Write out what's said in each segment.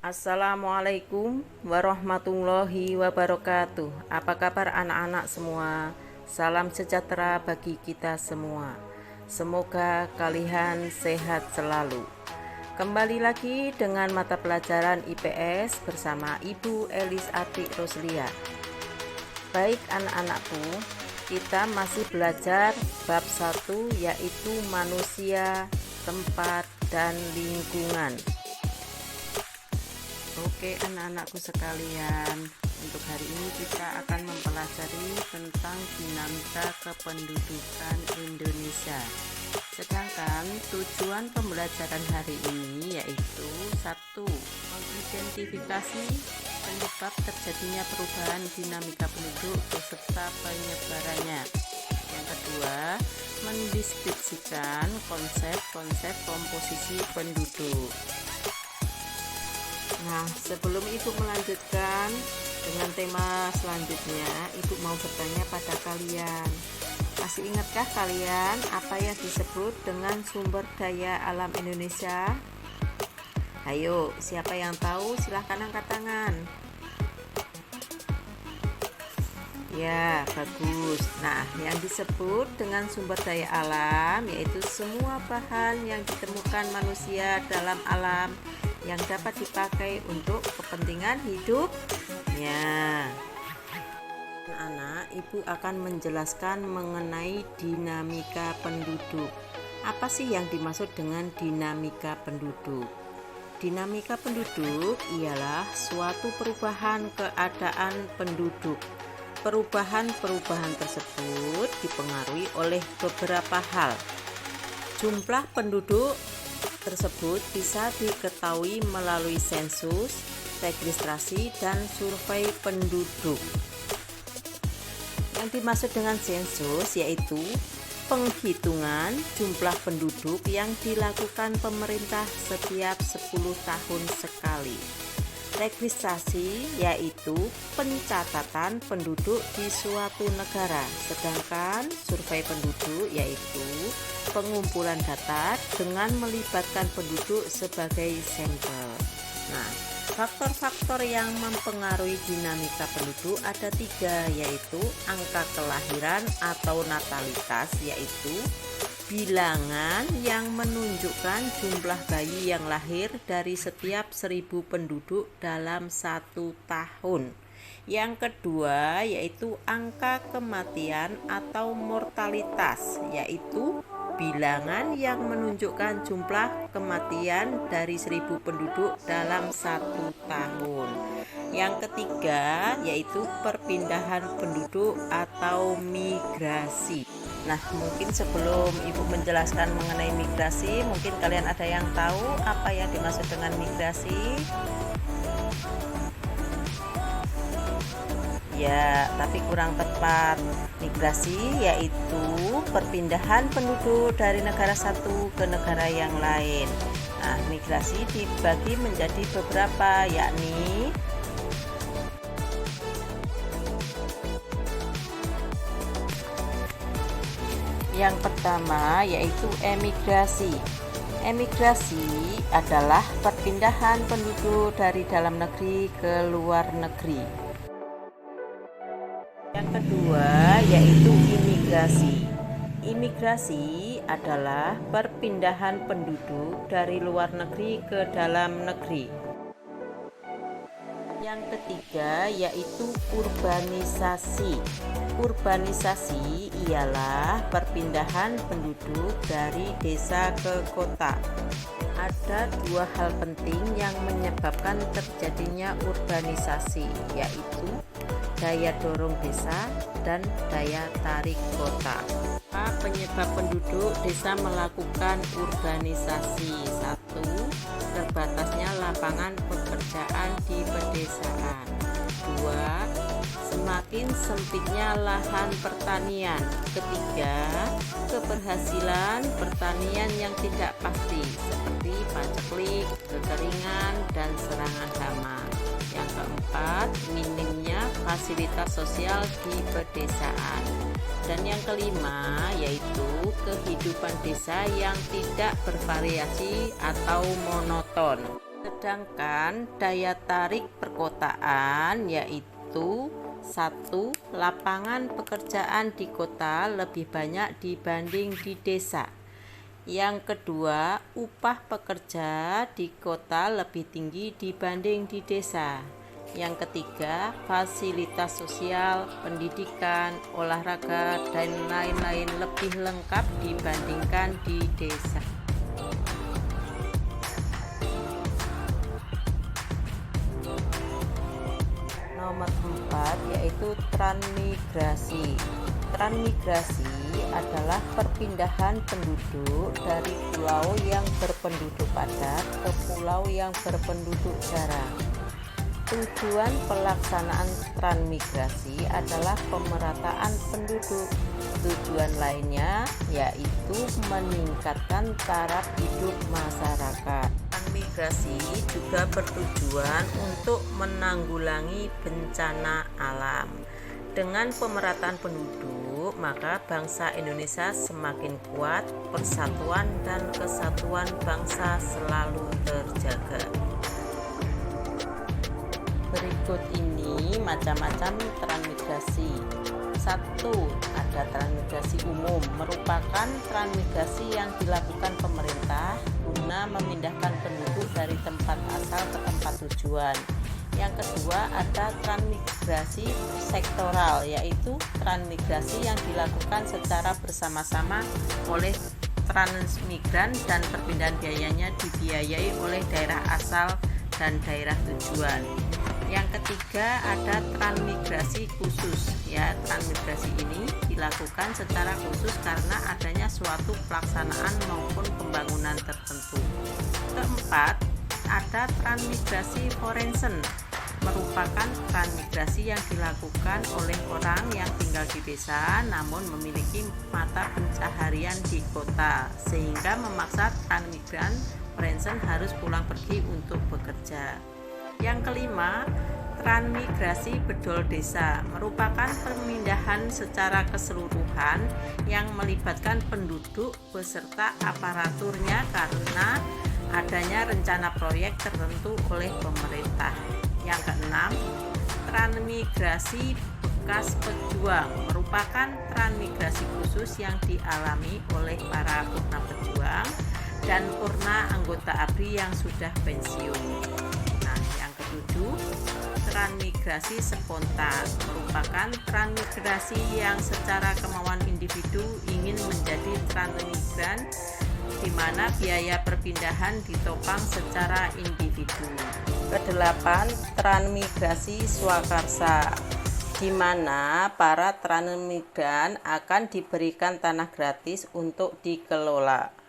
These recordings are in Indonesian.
Assalamualaikum warahmatullahi wabarakatuh. Apa kabar anak-anak semua? Salam sejahtera bagi kita semua. Semoga kalian sehat selalu. Kembali lagi dengan mata pelajaran IPS bersama Ibu Elis Ati Roslia. Baik anak-anakku, kita masih belajar bab 1 yaitu manusia, tempat, dan lingkungan. Oke anak-anakku sekalian, untuk hari ini kita akan mempelajari tentang dinamika kependudukan Indonesia. Sedangkan tujuan pembelajaran hari ini yaitu 1. Mengidentifikasi penyebab terjadinya perubahan dinamika penduduk beserta penyebarannya. Yang kedua, mendeskripsikan konsep-konsep komposisi penduduk. Nah, sebelum Ibu melanjutkan dengan tema selanjutnya, Ibu mau bertanya pada kalian. Masih ingatkah kalian apa yang disebut dengan sumber daya alam Indonesia? Ayo, siapa yang tahu silahkan angkat tangan. Ya, bagus. Nah, yang disebut dengan sumber daya alam yaitu semua bahan yang ditemukan manusia dalam alam yang dapat dipakai untuk kepentingan hidupnya. Anak-anak, Ibu akan menjelaskan mengenai dinamika penduduk. Apa sih yang dimaksud dengan dinamika penduduk? Dinamika penduduk ialah suatu perubahan keadaan penduduk. Perubahan-perubahan tersebut dipengaruhi oleh beberapa hal. Jumlah penduduk tersebut bisa diketahui melalui sensus, registrasi, dan survei penduduk. Yang dimaksud dengan sensus yaitu penghitungan jumlah penduduk yang dilakukan pemerintah setiap 10 tahun sekali. Registrasi yaitu pencatatan penduduk di suatu negara, sedangkan survei penduduk yaitu pengumpulan data dengan melibatkan penduduk sebagai sampel. Nah, faktor-faktor yang mempengaruhi dinamika penduduk ada 3, yaitu angka kelahiran atau natalitas, yaitu bilangan yang menunjukkan jumlah bayi yang lahir dari setiap 1000 penduduk dalam 1 tahun. Yang kedua yaitu angka kematian atau mortalitas, yaitu bilangan yang menunjukkan jumlah kematian dari 1000 penduduk dalam 1 tahun. Yang ketiga yaitu perpindahan penduduk atau migrasi. Nah, mungkin sebelum Ibu menjelaskan mengenai migrasi, mungkin kalian ada yang tahu apa yang dimaksud dengan migrasi? Ya, tapi kurang tepat. Migrasi yaitu perpindahan penduduk dari negara satu ke negara yang lain. Nah, migrasi dibagi menjadi beberapa, yakni yang pertama yaitu emigrasi. Emigrasi adalah perpindahan penduduk dari dalam negeri ke luar negeri. Yang kedua yaitu imigrasi. Imigrasi adalah perpindahan penduduk dari luar negeri ke dalam negeri. Yang ketiga yaitu urbanisasi. Urbanisasi ialah perpindahan penduduk dari desa ke kota. Ada 2 hal penting yang menyebabkan terjadinya urbanisasi, yaitu daya dorong desa dan daya tarik kota. Penyebab penduduk desa melakukan urbanisasi: 1. Terbatasnya lapangan pekerjaan di pedesaan. 2. Semakin sempitnya lahan pertanian. 3. Keberhasilan pertanian yang tidak pasti seperti paceklik, kekeringan, dan serangan hama. Yang keempat, minimnya fasilitas sosial di pedesaan. Dan yang kelima yaitu kehidupan desa yang tidak bervariasi atau monoton. Sedangkan daya tarik perkotaan yaitu 1. Lapangan pekerjaan di kota lebih banyak dibanding di desa. Yang kedua, upah pekerja di kota lebih tinggi dibanding di desa. Yang ketiga, fasilitas sosial, pendidikan, olahraga, dan lain-lain lebih lengkap dibandingkan di desa. Nomor 4 yaitu transmigrasi. Transmigrasi adalah perpindahan penduduk dari pulau yang berpenduduk padat ke pulau yang berpenduduk jarang. Tujuan pelaksanaan transmigrasi adalah pemerataan penduduk. Tujuan lainnya yaitu meningkatkan taraf hidup masyarakat. Transmigrasi juga bertujuan untuk menanggulangi bencana alam. Dengan pemerataan penduduk, maka bangsa Indonesia semakin kuat, persatuan dan kesatuan bangsa selalu terjaga. Berikut ini macam-macam transmigrasi. 1. Ada transmigrasi umum, merupakan transmigrasi yang dilakukan pemerintah guna memindahkan penduduk dari tempat asal ke tempat tujuan. Yang kedua, ada transmigrasi sektoral, yaitu transmigrasi yang dilakukan secara bersama-sama oleh transmigran dan perpindahan biayanya dibiayai oleh daerah asal dan daerah tujuan. Yang ketiga, ada transmigrasi khusus. Ya, transmigrasi ini dilakukan secara khusus karena adanya suatu pelaksanaan maupun pembangunan tertentu. Keempat, ada transmigrasi forensen, merupakan transmigrasi yang dilakukan oleh orang yang tinggal di desa namun memiliki mata pencaharian di kota, sehingga memaksa transmigran forensen harus pulang pergi untuk bekerja. Yang kelima, transmigrasi bedol desa, merupakan pemindahan secara keseluruhan yang melibatkan penduduk beserta aparaturnya karena adanya rencana proyek tertentu oleh pemerintah. Yang keenam, transmigrasi bekas pejuang, merupakan transmigrasi khusus yang dialami oleh para purna pejuang dan purna anggota ABRI yang sudah pensiun. Nah, yang ketujuh, transmigrasi spontan, merupakan transmigrasi yang secara kemauan individu ingin menjadi transmigran, di mana biaya perpindahan ditopang secara individu. Kedelapan, transmigrasi swakarsa, di mana para transmigran akan diberikan tanah gratis untuk dikelola.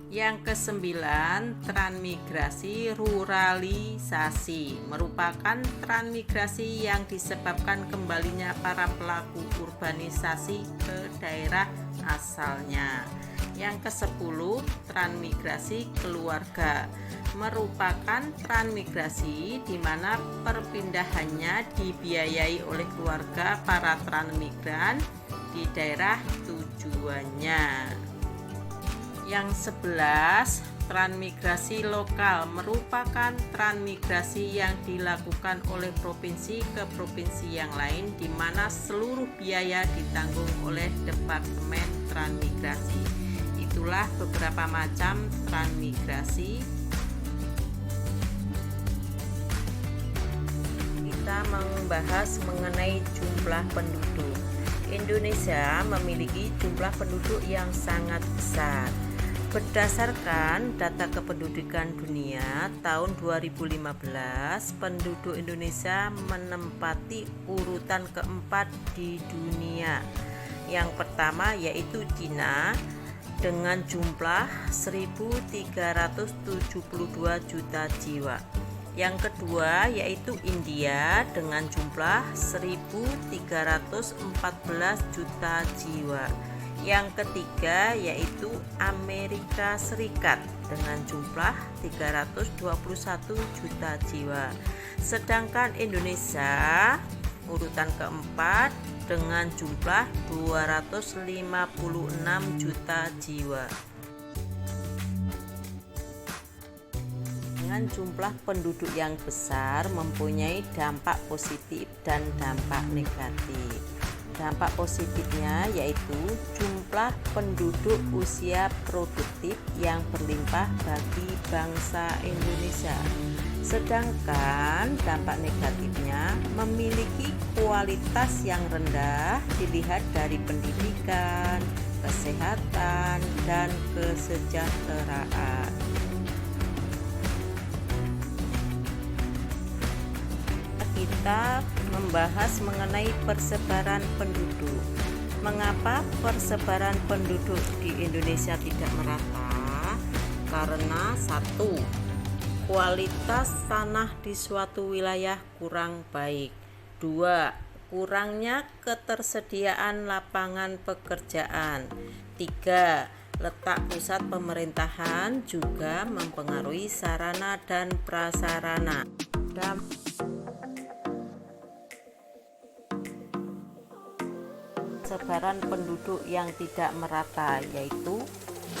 Yang kesembilan, transmigrasi ruralisasi, merupakan transmigrasi yang disebabkan kembalinya para pelaku urbanisasi ke daerah asalnya. Yang ke-10, transmigrasi keluarga, merupakan transmigrasi di mana perpindahannya dibiayai oleh keluarga para transmigran di daerah tujuannya. Yang 11, transmigrasi lokal, merupakan transmigrasi yang dilakukan oleh provinsi ke provinsi yang lain di mana seluruh biaya ditanggung oleh Departemen Transmigrasi. Itulah beberapa macam transmigrasi. Kita membahas mengenai jumlah penduduk. Indonesia memiliki jumlah penduduk yang sangat besar. Berdasarkan data kependudukan dunia tahun 2015, penduduk Indonesia menempati urutan keempat di dunia. Yang pertama yaitu Cina dengan jumlah 1.372 juta jiwa. Yang kedua yaitu India dengan jumlah 1.314 juta jiwa. Yang ketiga yaitu Amerika Serikat dengan jumlah 321 juta jiwa. Sedangkan Indonesia urutan keempat dengan jumlah 256 juta jiwa. Perkembangan jumlah penduduk yang besar mempunyai dampak positif dan dampak negatif. Dampak positifnya yaitu jumlah penduduk usia produktif yang berlimpah bagi bangsa Indonesia. Sedangkan dampak negatifnya memiliki kualitas yang rendah dilihat dari pendidikan, kesehatan, dan kesejahteraan. Kita membahas mengenai persebaran penduduk. Mengapa persebaran penduduk di Indonesia tidak merata? Karena satu, kualitas tanah di suatu wilayah kurang baik. Dua, kurangnya ketersediaan lapangan pekerjaan. Tiga, letak pusat pemerintahan juga mempengaruhi sarana dan prasarana. Persebaran penduduk yang tidak merata yaitu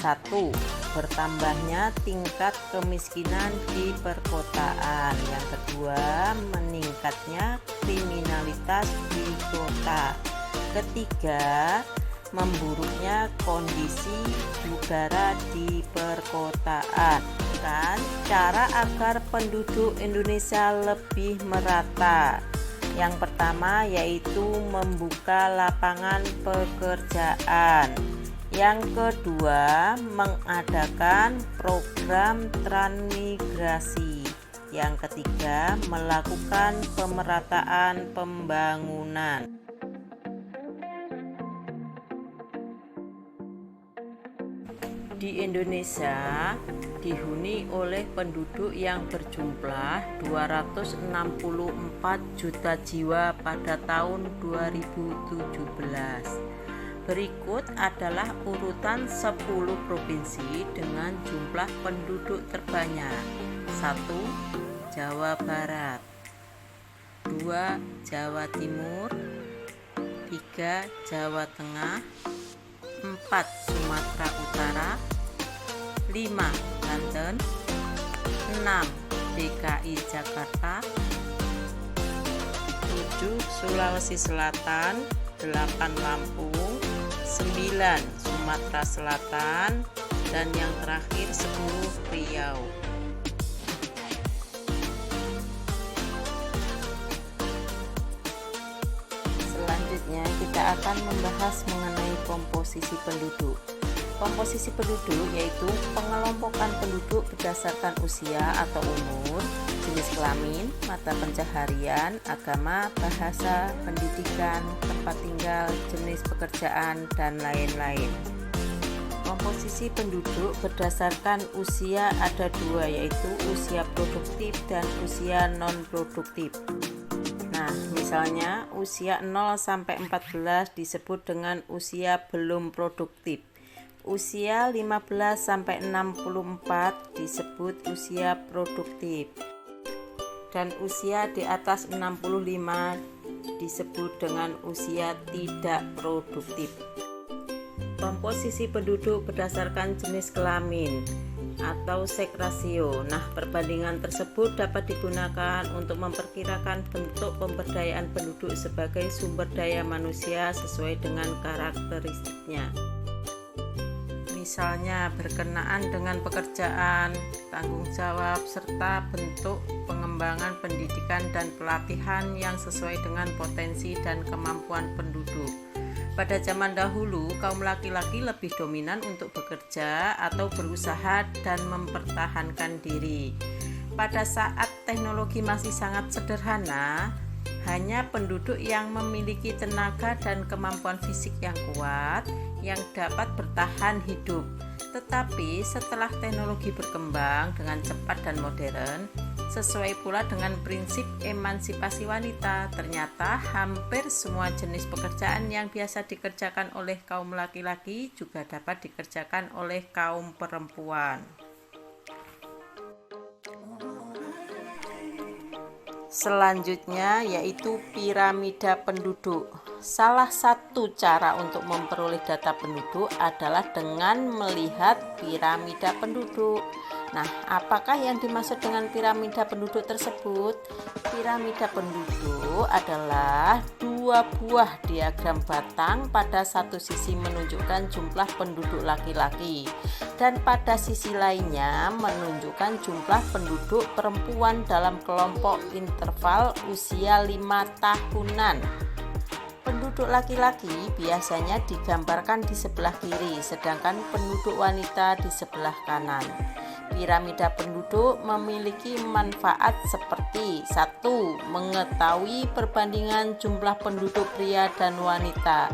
satu, bertambahnya tingkat kemiskinan di perkotaan. Yang kedua, meningkatnya kriminalitas di kota. Ketiga, memburuknya kondisi udara di perkotaan. Dan cara agar penduduk Indonesia lebih merata, yang pertama yaitu membuka lapangan pekerjaan. Yang kedua, mengadakan program transmigrasi. Yang ketiga, melakukan pemerataan pembangunan. Di Indonesia dihuni oleh penduduk yang berjumlah 264 juta jiwa pada tahun 2017. Berikut adalah urutan 10 provinsi dengan jumlah penduduk terbanyak. 1. Jawa Barat. 2. Jawa Timur. 3. Jawa Tengah. 4. Sumatera Utara. 5. Banten. 6. DKI Jakarta. 7. Sulawesi Selatan. 8. Lampung. 9. Sumatera Selatan. Dan yang terakhir 10. Riau. Selanjutnya kita akan membahas mengenai komposisi penduduk. Komposisi penduduk yaitu pengelompokan penduduk berdasarkan usia atau umur, jenis kelamin, mata pencaharian, agama, bahasa, pendidikan, tempat tinggal, jenis pekerjaan, dan lain-lain. Komposisi penduduk berdasarkan usia ada dua, yaitu usia produktif dan usia non-produktif. Nah, misalnya usia 0 sampai 14 disebut dengan usia belum produktif. Usia 15 sampai 64 disebut usia produktif. Dan usia di atas 65 disebut dengan usia tidak produktif. Komposisi penduduk berdasarkan jenis kelamin atau sex ratio. Nah, perbandingan tersebut dapat digunakan untuk memperkirakan bentuk pemberdayaan penduduk sebagai sumber daya manusia sesuai dengan karakteristiknya. Misalnya berkenaan dengan pekerjaan, tanggung jawab, serta bentuk pengembangan pendidikan dan pelatihan yang sesuai dengan potensi dan kemampuan penduduk. Pada zaman dahulu, kaum laki-laki lebih dominan untuk bekerja atau berusaha dan mempertahankan diri. Pada saat teknologi masih sangat sederhana, hanya penduduk yang memiliki tenaga dan kemampuan fisik yang kuat yang dapat bertahan hidup. Tetapi setelah teknologi berkembang dengan cepat dan modern, sesuai pula dengan prinsip emansipasi wanita, ternyata hampir semua jenis pekerjaan yang biasa dikerjakan oleh kaum laki-laki juga dapat dikerjakan oleh kaum perempuan. Selanjutnya yaitu piramida penduduk. Salah satu cara untuk memperoleh data penduduk adalah dengan melihat piramida penduduk. Nah, apakah yang dimaksud dengan piramida penduduk tersebut? Piramida penduduk adalah dua buah diagram batang, pada satu sisi menunjukkan jumlah penduduk laki-laki dan pada sisi lainnya menunjukkan jumlah penduduk perempuan dalam kelompok interval usia 5 tahunan. Penduduk laki-laki biasanya digambarkan di sebelah kiri, sedangkan penduduk wanita di sebelah kanan. Piramida penduduk memiliki manfaat seperti 1. Mengetahui perbandingan jumlah penduduk pria dan wanita.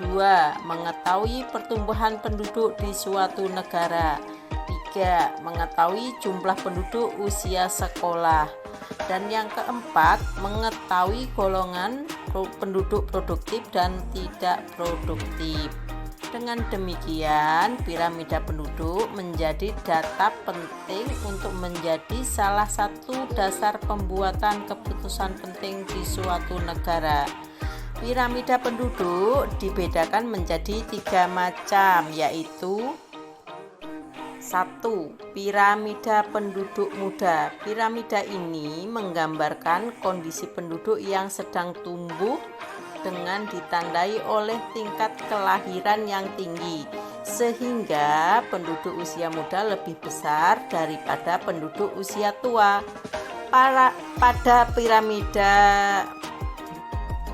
2. Mengetahui pertumbuhan penduduk di suatu negara. 3. Mengetahui jumlah penduduk usia sekolah. Dan yang keempat, mengetahui golongan penduduk produktif dan tidak produktif. Dengan demikian, piramida penduduk menjadi data penting untuk menjadi salah satu dasar pembuatan keputusan penting di suatu negara. Piramida penduduk dibedakan menjadi 3 macam, yaitu 1. Piramida penduduk muda. Piramida ini menggambarkan kondisi penduduk yang sedang tumbuh dengan ditandai oleh tingkat kelahiran yang tinggi, sehingga penduduk usia muda lebih besar daripada penduduk usia tua.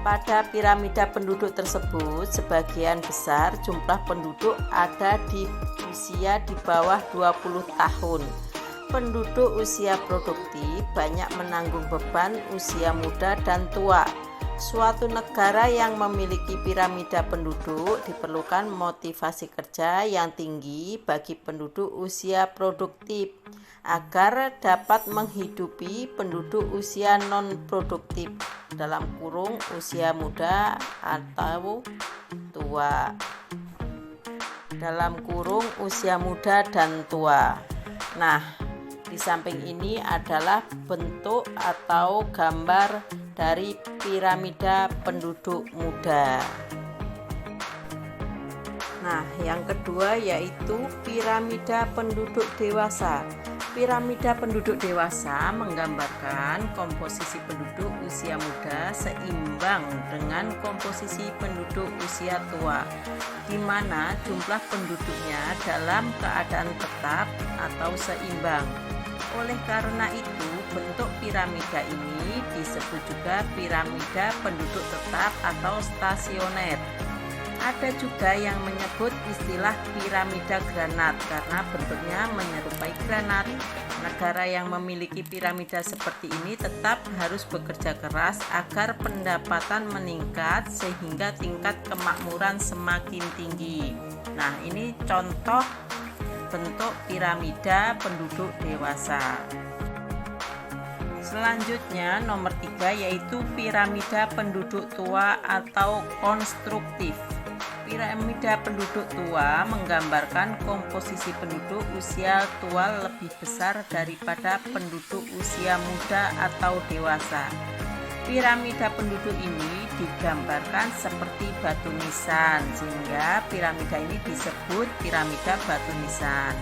Pada piramida penduduk tersebut, sebagian besar jumlah penduduk ada di usia di bawah 20 tahun. Penduduk usia produktif banyak menanggung beban usia muda dan tua. Suatu negara yang memiliki piramida penduduk diperlukan motivasi kerja yang tinggi bagi penduduk usia produktif agar dapat menghidupi penduduk usia non-produktif (usia muda atau tua) usia muda dan tua. Nah, di samping ini adalah bentuk atau gambar dari piramida penduduk muda. Nah, yang kedua yaitu piramida penduduk dewasa. Piramida penduduk dewasa menggambarkan komposisi penduduk usia muda seimbang dengan komposisi penduduk usia tua, di mana jumlah penduduknya dalam keadaan tetap atau seimbang. Oleh karena itu, bentuk piramida ini disebut juga piramida penduduk tetap atau stasioner. Ada juga yang menyebut istilah piramida granat karena bentuknya menyerupai granat. Negara yang memiliki piramida seperti ini tetap harus bekerja keras agar pendapatan meningkat sehingga tingkat kemakmuran semakin tinggi. Nah, ini contoh bentuk piramida penduduk dewasa. Selanjutnya nomor 3 yaitu piramida penduduk tua atau konstruktif. Piramida penduduk tua menggambarkan komposisi penduduk usia tua lebih besar daripada penduduk usia muda atau dewasa. Piramida penduduk ini digambarkan seperti batu nisan, sehingga piramida ini disebut piramida batu nisan.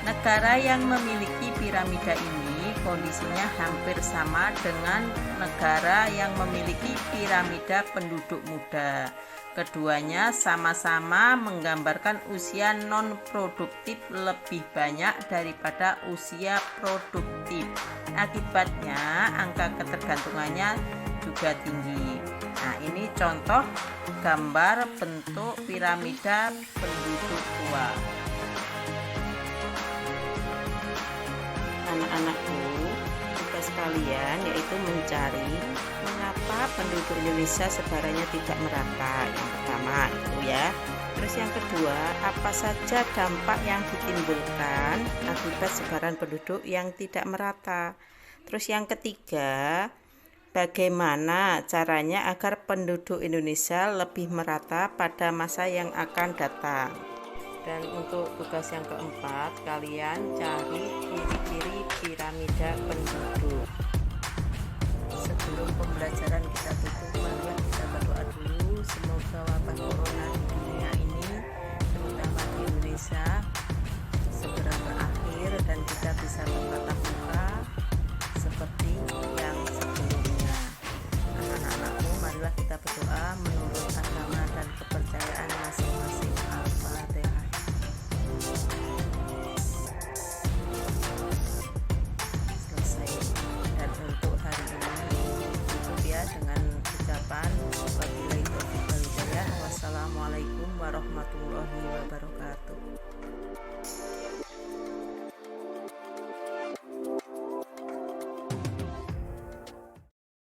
Negara yang memiliki piramida ini kondisinya hampir sama dengan negara yang memiliki piramida penduduk muda. Keduanya sama-sama menggambarkan usia non-produktif lebih banyak daripada usia produktif. Akibatnya, angka ketergantungannya juga tinggi. Nah, ini contoh gambar bentuk piramida penduduk tua. Anak-anakku, tugas kalian yaitu mencari mengapa penduduk Indonesia sebarannya tidak merata. Yang pertama itu ya. Terus yang kedua, apa saja dampak yang ditimbulkan akibat sebaran penduduk yang tidak merata. Terus yang ketiga, bagaimana caranya agar penduduk Indonesia lebih merata pada masa yang akan datang. Dan untuk tugas yang keempat, kalian cari ciri-ciri piramida penduduk.